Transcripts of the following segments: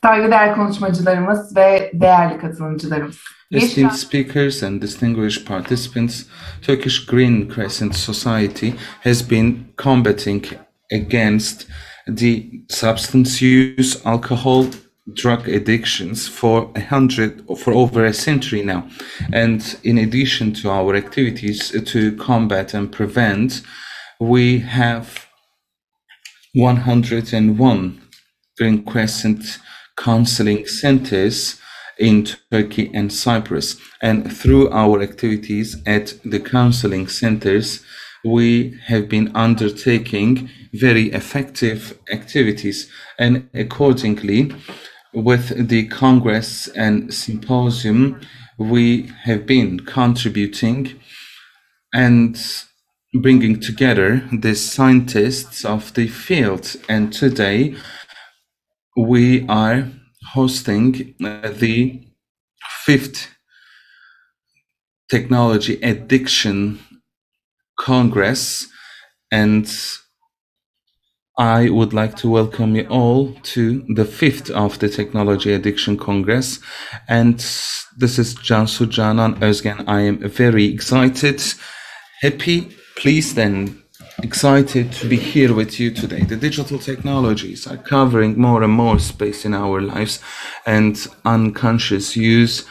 Saygıdeğer konuşmacılarımız ve değerli katılımcılarımız. Esteemed speakers and distinguished participants, Turkish Green Crescent Society has been combating against the substance use, alcohol, drug addictions for over a century now. And in addition to our activities to combat and prevent, we have 101 Green Crescent counseling centers in Turkey and Cyprus. And through our activities at the counseling centers, we have been undertaking very effective activities. And accordingly, with the Congress and Symposium, we have been contributing and bringing together the scientists of the field. And today, we are hosting the 5th Technology Addiction Congress, and I would like to welcome you all to the 5th of the Technology Addiction Congress. And this is Cansu Canan Özgen. I am very excited, happy, pleased, and excited to be here with you today. The digital technologies are covering more and more space in our lives, and unconscious use,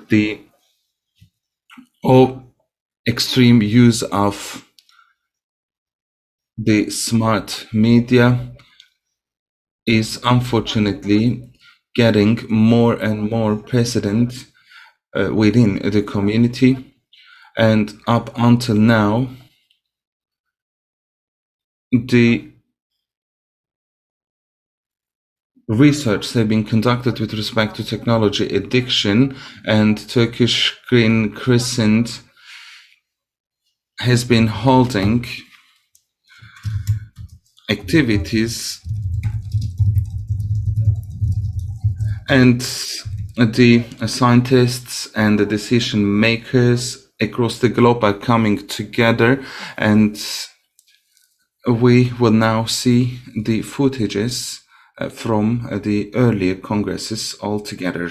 the extreme use of the smart media is unfortunately getting more and more precedent within the community. And up until now, the research has been conducted with respect to technology addiction, and Turkish Green Crescent has been holding activities, and the scientists and the decision makers across the globe are coming together, and we will now see the footages from the earlier congresses all together.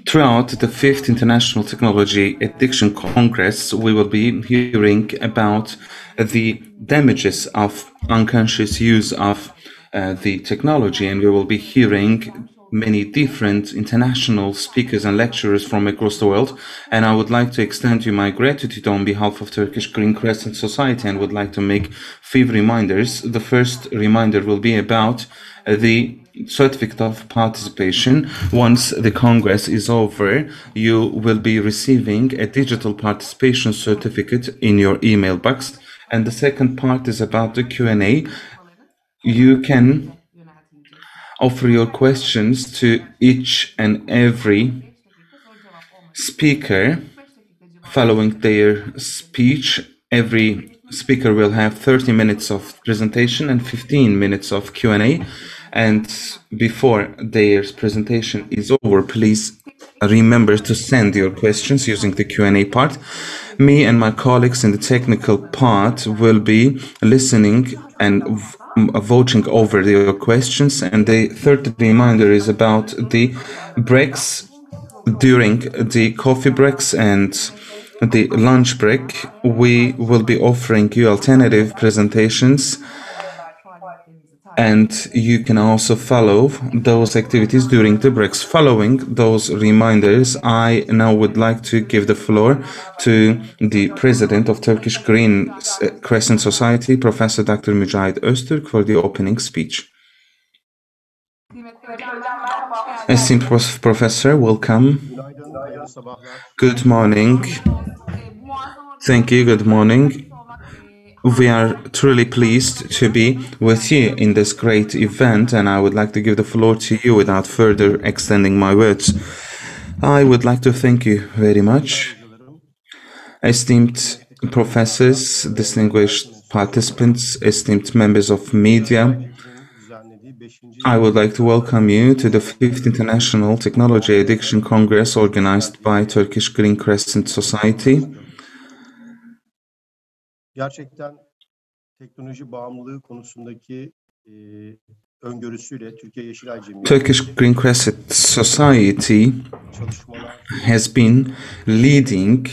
Throughout the 5th International Technology Addiction Congress, we will be hearing about the damages of unconscious use of the technology, and we will be hearing many different international speakers and lecturers from across the world. And I would like to extend you my gratitude on behalf of Turkish Green Crescent Society, and would like to make 5 reminders. The first reminder will be about the certificate of participation. Once the Congress is over, you will be receiving a digital participation certificate in your email box. And the second part is about the Q&A. You can offer your questions to each and every speaker following their speech. Every speaker will have 30 minutes of presentation and 15 minutes of Q&A. And before their presentation is over, please remember to send your questions using the Q&A part. Me and my colleagues in the technical part will be listening and voting over your questions. And the third reminder is about the breaks. During the coffee breaks and the lunch break, we will be offering you alternative presentations, and you can also follow those activities during the breaks. Following those reminders, I now would like to give the floor to the president of Turkish Green Crescent Society, Professor Dr. Mücahit Öztürk, for the opening speech. Esteemed Professor, welcome. Good morning. Thank you, good morning. We are truly pleased to be with you in this great event, and I would like to give the floor to you without further extending my words. I would like to thank you very much. Esteemed professors, distinguished participants, esteemed members of media, I would like to welcome you to the 5th International Technology Addiction Congress organized by Turkish Green Crescent Society. Gerçekten teknoloji bağımlılığı konusundaki öngörüsüyle Türkiye Yeşilay Cemiyeti Turkish Green Crescent Society has been leading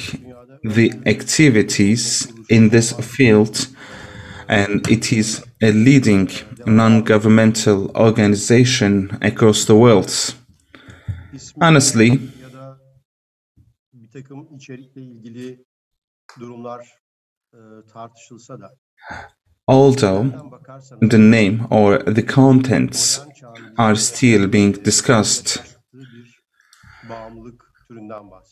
the activities in this field, and it is a leading non-governmental organization across the world. Honestly, ya da bir takım içerikle ilgili durumlar tartışılsa da, although the name or the contents are still being discussed,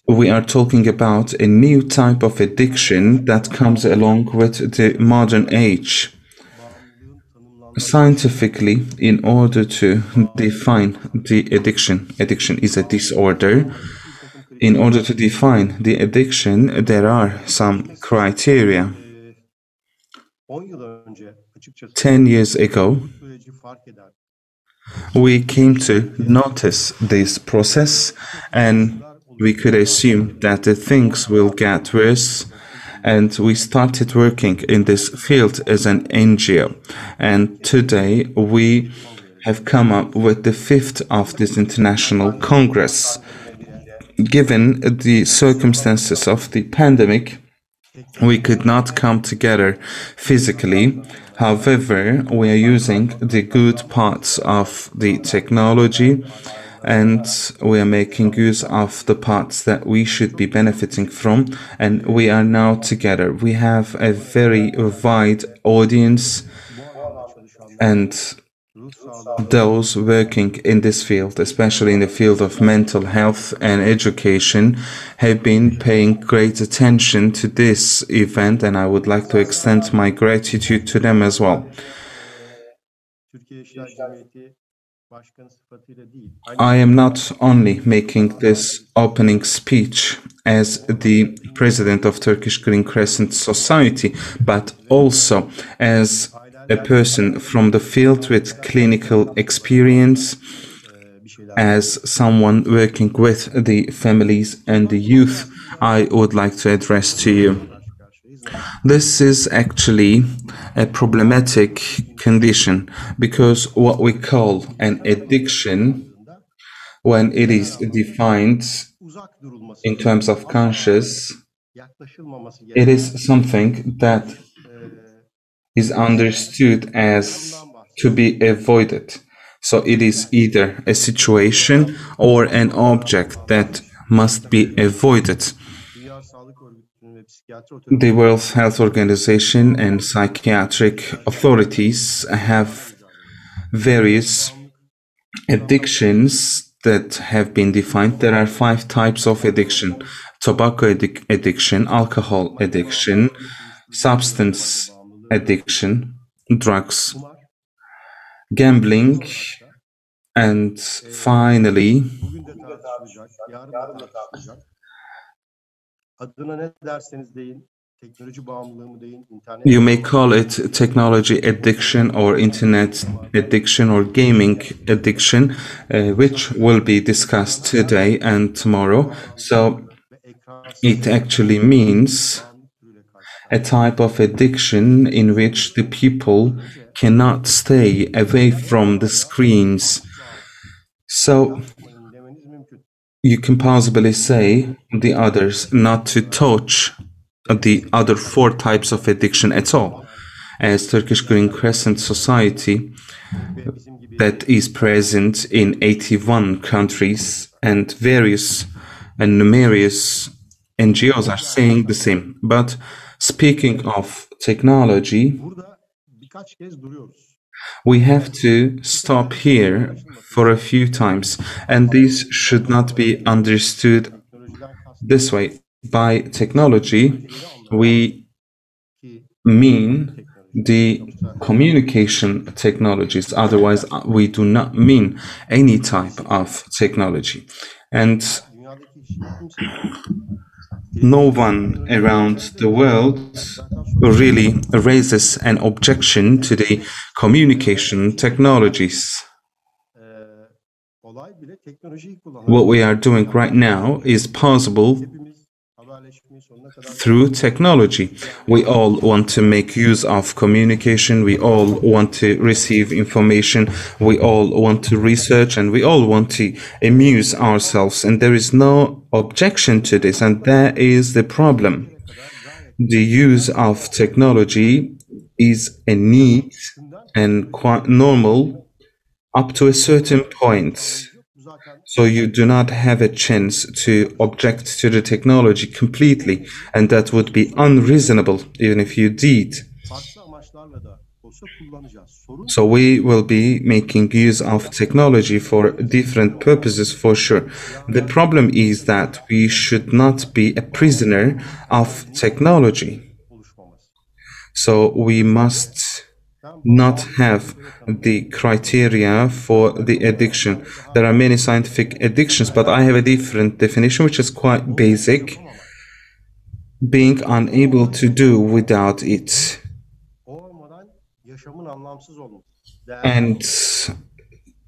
we are talking about a new type of addiction that comes along with the modern age. Scientifically, in order to define the addiction is a disorder. In order to define the addiction, there are some criteria. 10 years ago, we came to notice this process, and we could assume that the things will get worse, and we started working in this field as an NGO. And today we have come up with the 5th of this international congress. Given the circumstances of the pandemic, we could not come together physically. However, we are using the good parts of the technology, and we are making use of the parts that we should be benefiting from, and we are now together. We have a very wide audience, and those working in this field, especially in the field of mental health and education, have been paying great attention to this event, and I would like to extend my gratitude to them as well. I am not only making this opening speech as the president of Turkish Green Crescent Society, but also as a person from the field with clinical experience, as someone working with the families and the youth. I would like to address to you. This is actually a problematic condition, because what we call an addiction, when it is defined in terms of conscious, it is something that is understood as to be avoided. So it is either a situation or an object that must be avoided. Dünya Sağlık Örgütü'nün ve psikiyatri The otoritelerinin World Health Organization and psychiatric authorities have various addictions that have been defined. There are 5 types of addiction: tobacco addiction, alcohol addiction, substance addiction, drugs, kumar, gambling, and finally, bugün de tartışılacak, yarın da tartışılacak. Adına ne derseniz deyin, teknoloji bağımlılığı mı deyin, internet you may call it technology addiction or internet addiction or gaming addiction, which will be discussed today and tomorrow. So ve ekransız it actually means bağımlılık türüyle karşı a type of addiction in which the people cannot stay away from the screens. So yapmayın demeniz mümkün. you can possibly say the others not to touch the other 4 types of addiction at all. As Turkish Green Crescent Society Ve bizim gibi that is present in 81 countries and various and numerous NGOs are saying the same. But speaking of technology, burada birkaç kez duruyoruz. we have to stop here for a few times, and this should not be understood Teknolojiden kastım this way. By technology, we ki mean the communication technologies. Otherwise, we do not mean any type of technology. And dünyadaki hiç kimse no one around the world really raises an objection to the communication technologies. olay bile teknolojiyi kullanıyor. What we are doing right now is possible Hepimiz haberleşmeyi sonuna kadar through technology. We all want to make use of communication. We all want to receive information. We all want to research, and we all want to amuse ourselves. And there is no objection to this, and that is the problem. The use of technology is a need and quite normal up to a certain point. bu zaten So you do not have a chance to object to the technology completely, and that would be unreasonable even if you did. farklı amaçlarla da olsa kullanacağız. Sorun So we will be making use of technology for different purposes for sure. The problem is that we should not be a prisoner of technology. oluşmaması. So we must not have the criteria for the addiction. There are many scientific addictions, but I have a different definition, which is quite basic. Being unable to do without it, O olmadan yaşamın anlamsız olması. and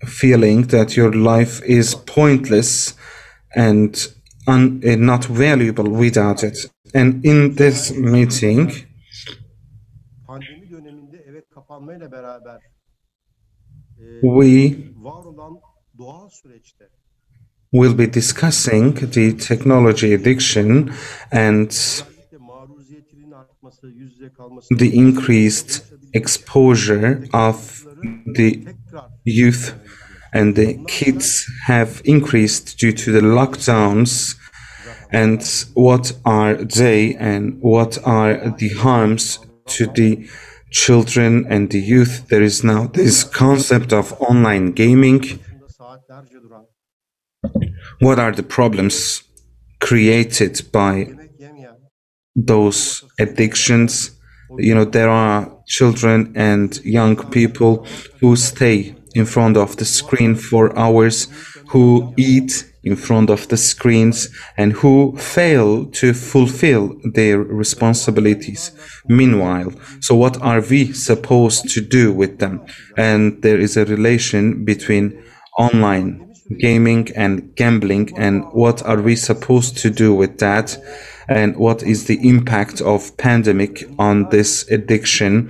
feeling that your life is pointless and not valuable without it. And in this meeting, Pandemi döneminde eve kapanmayla beraber we var olan doğal süreçte will be discussing the technology addiction and özellikle maruziyetinin artması, yüz yüze kalması, the increased exposure of the tekrar youth and the kids have increased due to the lockdowns, and what are they and what are the harms to the children and the youth. There is now this concept of online gaming. başında saatlerce duran, What are the problems created by yemek yemeyen, those addictions? There are children and young people who stay in front of the screen for hours, who eat in front of the screens, and who fail to fulfill their responsibilities. Meanwhile, so what are we supposed to do with them? And there is a relation between online gaming and gambling, and what are we supposed to do with that? And what is the impact of pandemic on this addiction?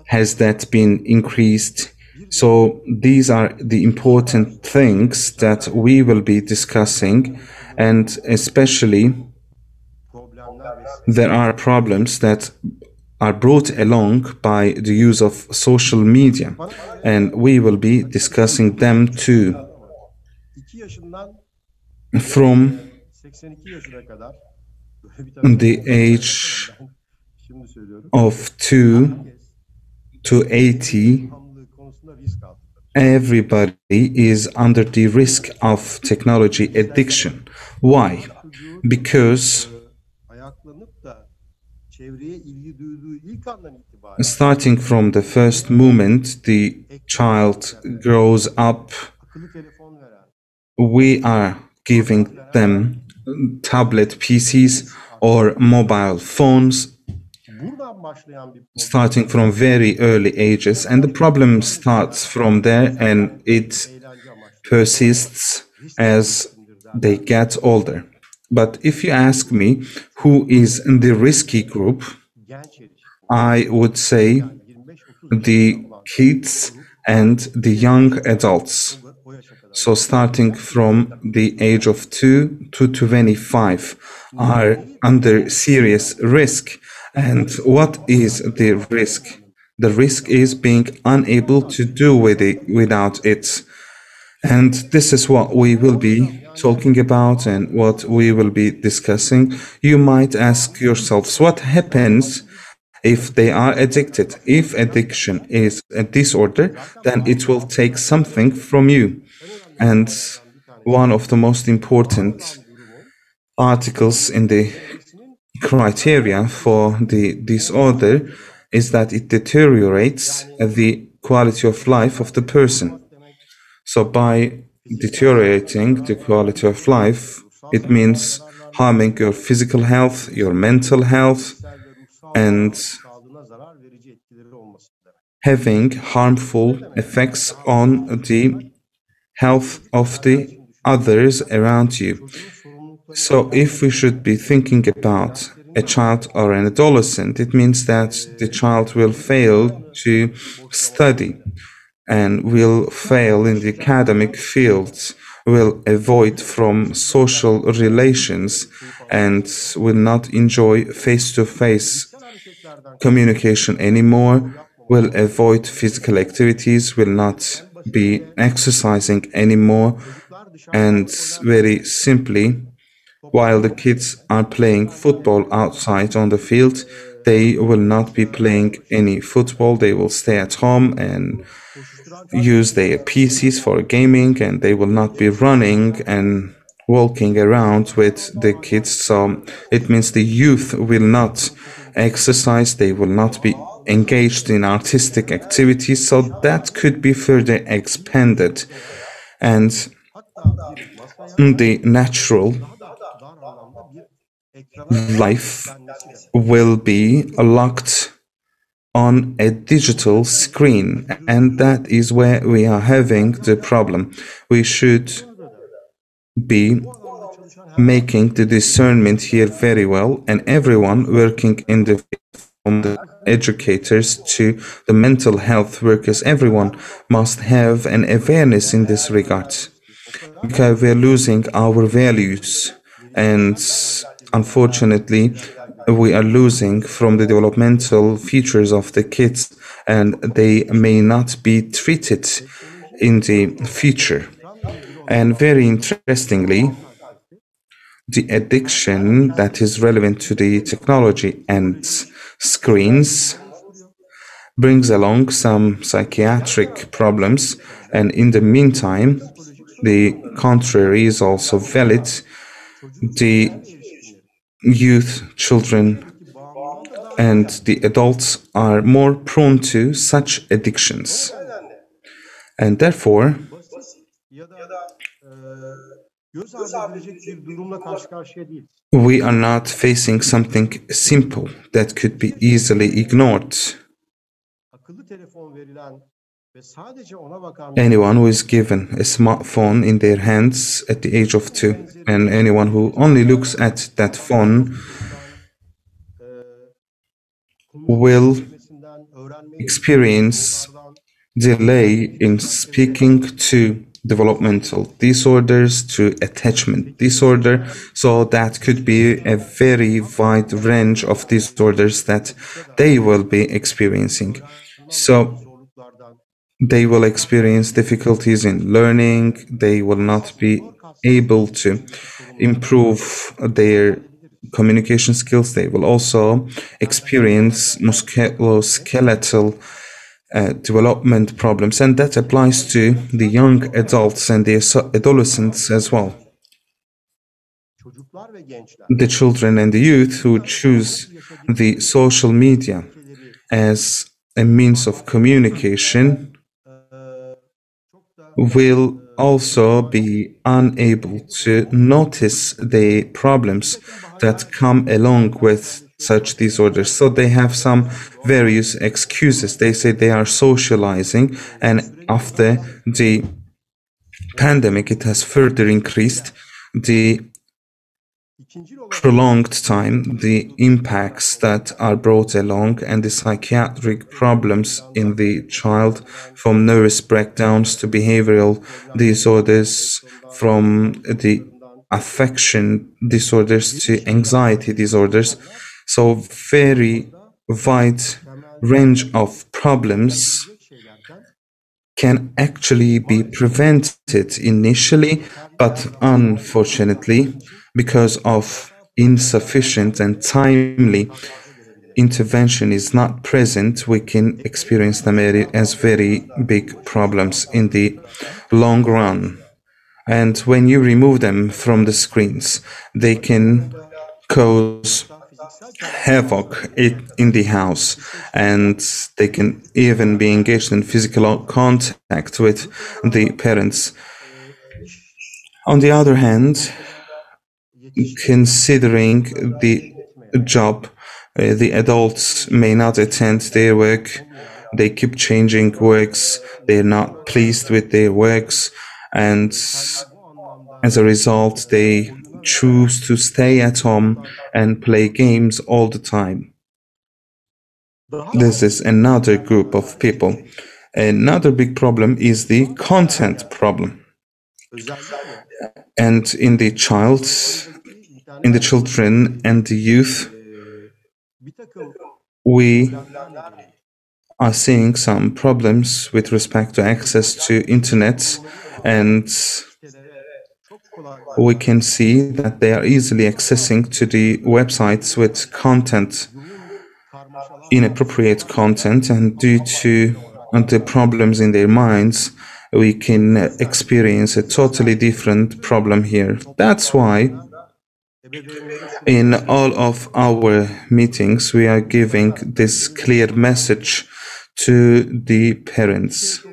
Has that been increased? So these are the important things that we will be discussing, and especially problemler ve there are problems that are brought along by the use of social media, and we will be discussing them too. 2 yaşından From 82 yaşına kadar böyle bir tanım the olmaması lazım age ama ben şimdi söylüyorum. of 2 Herkes to 80, bağımlılığı konusunda risk altında. everybody is under the risk of technology addiction. Why? Because Ayaklanıp da çevreye ilgi duyduğu ilk andan itibaren starting from the first moment the child grows up, akıllı telefon veren, we are giving them tablet PCs or mobile phones buradan başlayan bir problem. starting from very early ages, and the problem starts from there and it Eğlence amaçlı. persists as they get older. But if you ask me who is in the risky group, Genç erişim. I would say Yani 25-30 the yaşında olan kids and the young adults. o yaşa kadar. So starting from the age of 2 to 25 are under serious risk. And what is the risk? The risk is being unable to do with it without it. And this is what we will be talking about and what we will be discussing. You might ask yourselves, what happens if they are addicted? If addiction is a disorder, then it will take something from you. And one of the most important articles in the criteria for the disorder is that it deteriorates the quality of life of the person. So by deteriorating the quality of life, it means harming your physical health, your mental health, and having harmful effects on the health of the others around you. So if we should be thinking about a child or an adolescent, it means that the child will fail to study and will fail in the academic fields, will avoid from social relations, and will not enjoy face-to-face communication anymore, will avoid physical activities, will not be exercising anymore, and very simply, while the kids are playing football outside on the field, they will not be playing any football. They will stay at home and use their PCs for gaming, and they will not be running and walking around with the kids. So it means the youth will not exercise, they will not be engaged in artistic activities. So that could be further expanded. And the natural life will be locked on a digital screen, and that is where we are having the problem. We should be making the discernment here very well, and everyone working in the field, from the educators to the mental health workers, everyone must have an awareness in this regard, because we're losing our values, and unfortunately we are losing from the developmental features of the kids, and they may not be treated in the future. And very interestingly, the addiction that is relevant to the technology and screens brings along some psychiatric problems, and in the meantime, the contrary is also valid. The youth, children, and the adults are more prone to such addictions. And therefore, we are not facing something simple that could be easily ignored. Anyone who is given a smartphone in their hands at the age of 2, and anyone who only looks at that phone will experience delay in speaking to developmental disorders to attachment disorder. So that could be a very wide range of disorders that they will be experiencing. So they will experience difficulties in learning. They will not be able to improve their communication skills. They will also experience musculoskeletal development problems, and that applies to the young adults and the adolescents as well. The children and the youth who choose the social media as a means of communication will also be unable to notice the problems that come along with such disorders. So they have some various excuses. They say they are socializing, and after the pandemic, it has further increased the prolonged time, the impacts that are brought along, and the psychiatric problems in the child, from nervous breakdowns to behavioral disorders, from the affection disorders to anxiety disorders. So very wide range of problems can actually be prevented initially, but unfortunately, because of insufficient and timely intervention is not present, we can experience them as very big problems in the long run. And when you remove them from the screens, they can cause havoc in the house, and they can even be engaged in physical contact with the parents. On the other hand, considering the job, the adults may not attend their work, they keep changing works, they're not pleased with their works, and as a result, they choose to stay at home and play games all the time. This is another group of people. Another big problem is the content problem. And in the children and the youth, we are seeing some problems with respect to access to internet, and we can see that they are easily accessing to the websites with content, inappropriate content, and due to the problems in their minds, we can experience a totally different problem here. That's why in all of our meetings, we are giving this clear message to the parents.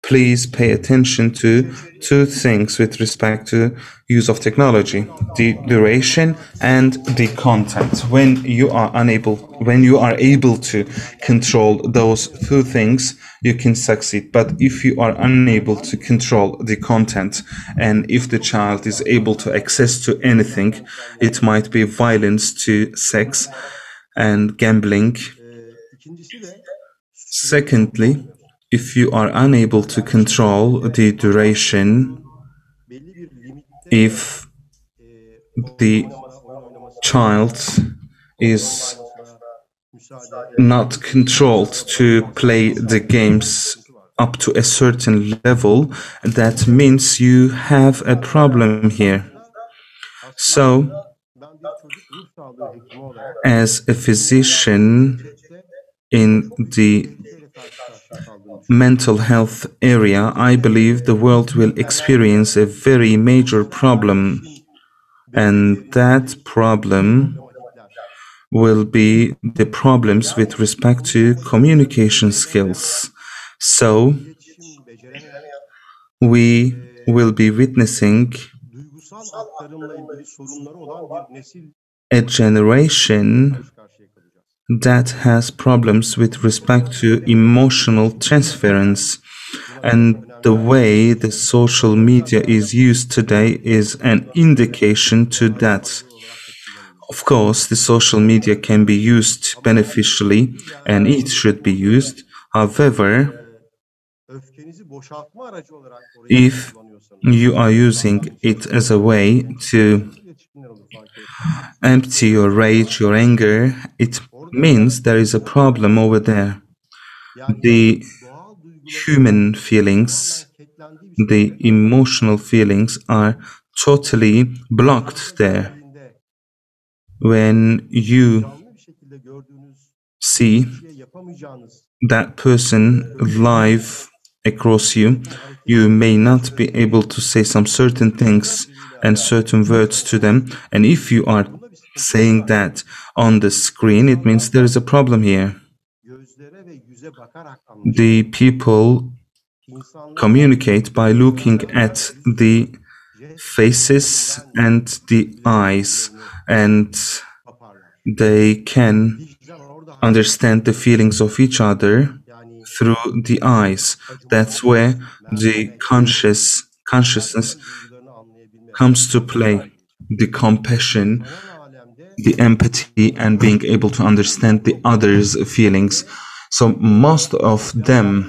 Please pay attention to two things with respect to use of technology: the duration and the content. When you are able to control those two things, you can succeed. But if you are unable to control the content, and if the child is able to access to anything, it might be violence to sex and gambling. Secondly, if you are unable to control the duration, if the child is not controlled to play the games up to a certain level, that means you have a problem here. So, as a physician in the mental health area, I believe the world will experience a very major problem, and that problem will be the problems with respect to communication skills. So, we will be witnessing a generation that has problems with respect to emotional transference, and the way the social media is used today is an indication to that. Of course, the social media can be used beneficially, and it should be used. However, öfkenizi boşaltma aracı olarak orayı If kullanıyorsanız, you are using it as a way to nasıl yetişkinler olur fark etmez. empty your rage, your anger, it means there is a problem over there. Yani The doğal duyguların human feelings, tamamen kilitlendiği bir the şekilde emotional feelings are totally blocked there. geldiğinde When you canlı bir şekilde gördüğünüz see kişiye yapamayacağınız that person live across you, you may not be able to say some certain things and certain words to them. And if you are bunda bir sıkıntı saying var. that on the screen, it means there is a problem here. Gözlere ve yüze bakarak The anlaşılır. people İnsanlar communicate by looking at the faces and the eyes, and yaparlar. they can Vicdan orada understand the feelings of each other yani through the eyes. That's where the consciousness diğerlerinin duygularını anlayabilme. comes to play. The compassion, Sanal alemde the empathy, and being able to understand the other's feelings. So most of them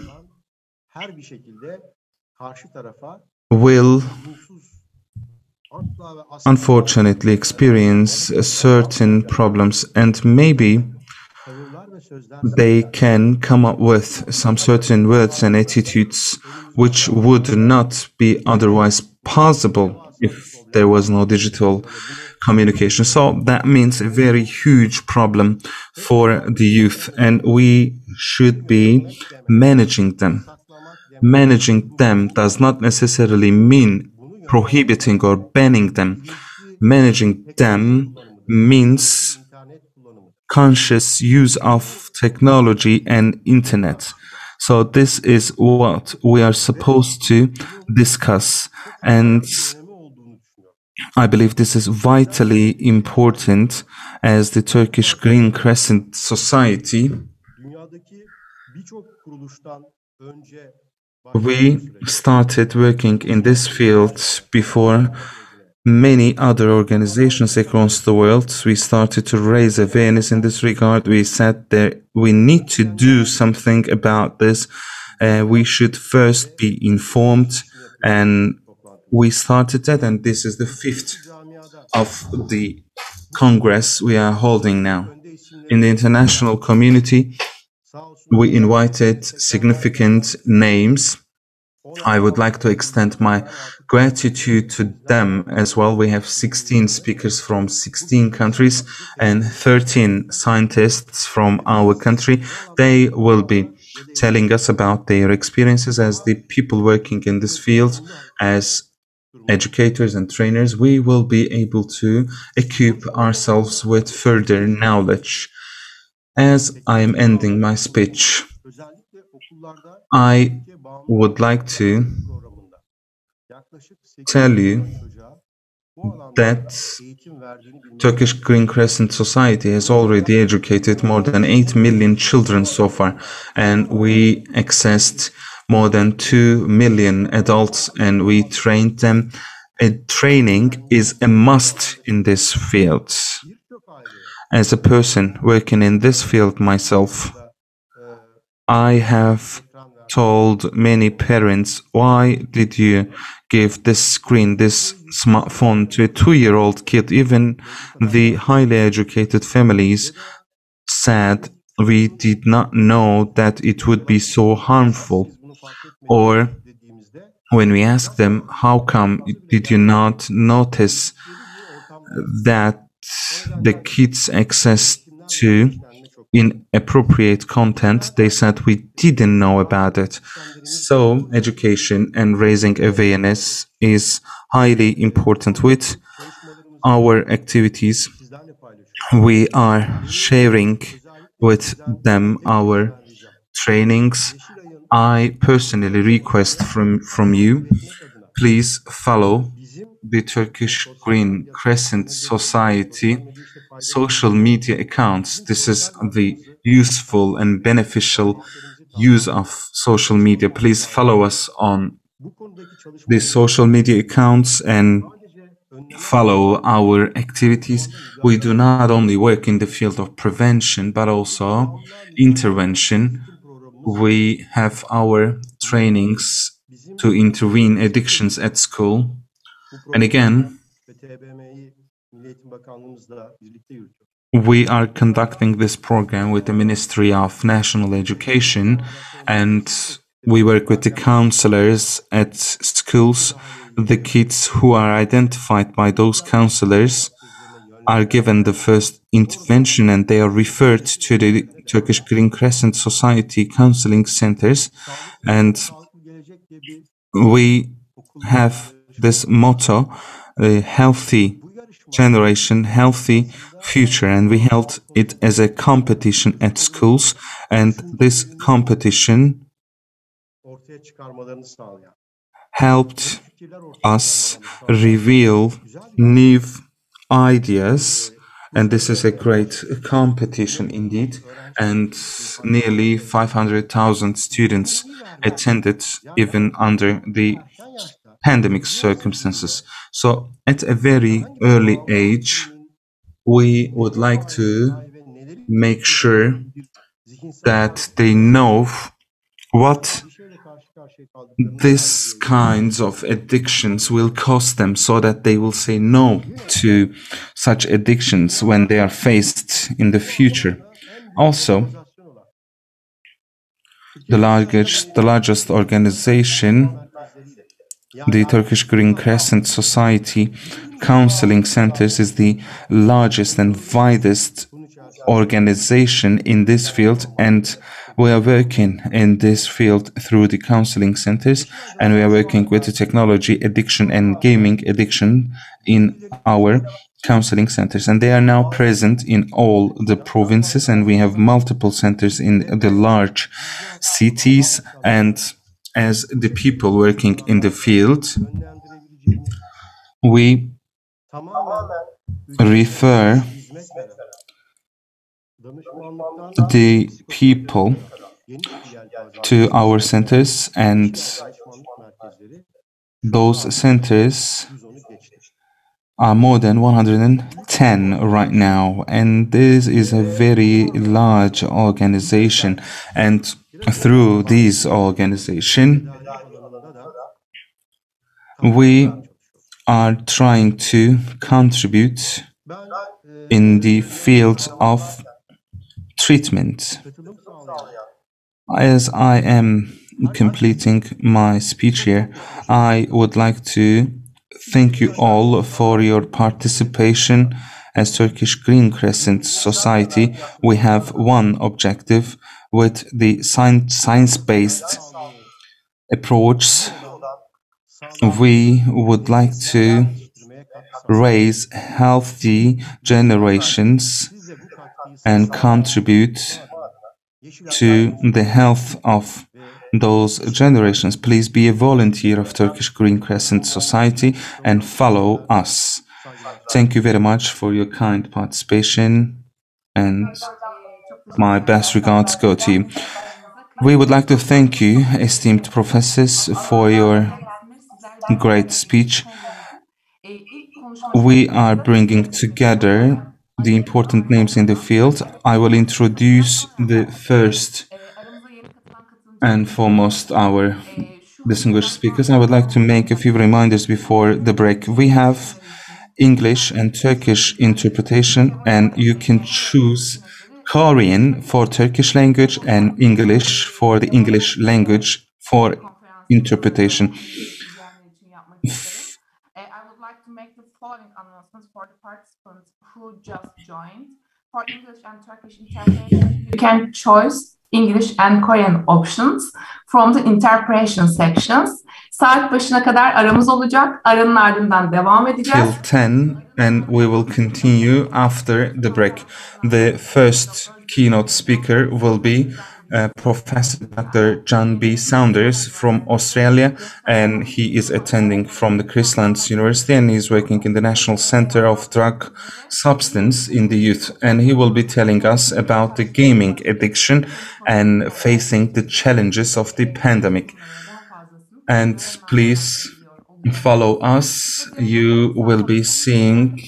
her bir şekilde karşı tarafa will olumsuz asla ve asla unfortunately experience certain problems, and maybe tavırlar ve sözler they can come up with some certain words and attitudes which would not be otherwise possible if there was no digital communication. So that means a very huge problem for the youth, and we should be managing them. Managing them does not necessarily mean prohibiting or banning them. Managing them means conscious use of technology and internet. So this is what we are supposed to discuss, and I believe this is vitally important as the Turkish Green Crescent Society. Dünyadaki birçok kuruluştan önce We started working in this field before many other organizations across the world. We started to raise awareness in this regard. We said that we need to do something about this. We should first be informed, and we started that, and this is the fifth of the Congress we are holding now. In the international community, we invited significant names. I would like to extend my gratitude to them as well. We have 16 speakers from 16 countries and 13 scientists from our country. They will be telling us about their experiences as the people working in this field, as educators and trainers. We will be able to equip ourselves with further knowledge. As I am ending my speech, I would like to tell you that Turkish Green Crescent Society has already educated more than 8 million children so far, and we accessed more than 2 million adults, and we trained them. Training is a must in this field. As a person working in this field myself, I have told many parents, why did you give this screen, this smartphone to a 2-year-old kid? Even the highly educated families said we did not know that it would be so harmful. Or when we asked them, how come did you not notice that the kids access to inappropriate content, they said we didn't know about it. So education and raising awareness is highly important. With our activities, we are sharing with them our trainings. I personally request from you, please follow the Turkish Green Crescent Society social media accounts. This is the useful and beneficial use of social media. Please follow us on the social media accounts and follow our activities. We do not only work in the field of prevention, but also intervention. we have our trainings to intervene addictions at school. And again, we are conducting this program with the Ministry of National Education, and we work with the counselors at schools. The kids who are identified by those counselors are given the first intervention, and they are referred to the Turkish Green Crescent Society counseling centers. And we have this motto, a healthy generation, healthy future, and we held it as a competition at schools, and this competition helped us reveal new ideas, and this is a great competition indeed, and nearly 500,000 students attended even under the pandemic circumstances. So at a very early age, we would like to make sure that they know what these kinds of addictions will cost them, so that they will say no to such addictions when they are faced in the future. Also, the largest organization, the Turkish Green Crescent Society Counseling Centers, is the largest and widest organization in this field, and we are working in this field through the counseling centers, and we are working with the technology addiction and gaming addiction in our counseling centers, and they are now present in all the provinces, and we have multiple centers in the large cities. And as the people working in the field, we refer the people to our centers, and those centers are more than 110 right now, and this is a very large organization, and through this organization we are trying to contribute in the field of treatment. As I am completing my speech here, I would like to thank you all for your participation. As Turkish Green Crescent Society, we have one objective with the science-based approach. We would like to raise healthy generations and contribute to the health of those generations. Please be a volunteer of Turkish Green Crescent Society and follow us. Thank you very much for your kind participation, and my best regards go to you. We would like to thank you, esteemed professors, for your great speech. We are bringing together the important names in the field. I will introduce the first and foremost our distinguished speakers. I would like to make a few reminders before the break. We have English and Turkish interpretation, and you can choose Korean for Turkish language and English for the English language for interpretation. I would like to make the following announcements for the participants who just joined. For English and Turkish interpretation, you can choose English and Korean options from the interpretation sections. Saat başına kadar aramız olacak. Aranın ardından devam edeceğiz. Till 10, and we will continue after the break. The first keynote speaker will be Professor Dr. John B. Saunders from Australia, and he is attending from the Christlands University, and he's working in the National Center of Drug Substance in the Youth, and he will be telling us about the gaming addiction and facing the challenges of the pandemic. And please follow us. You will be seeing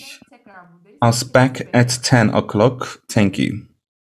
us back at 10 o'clock. Thank you.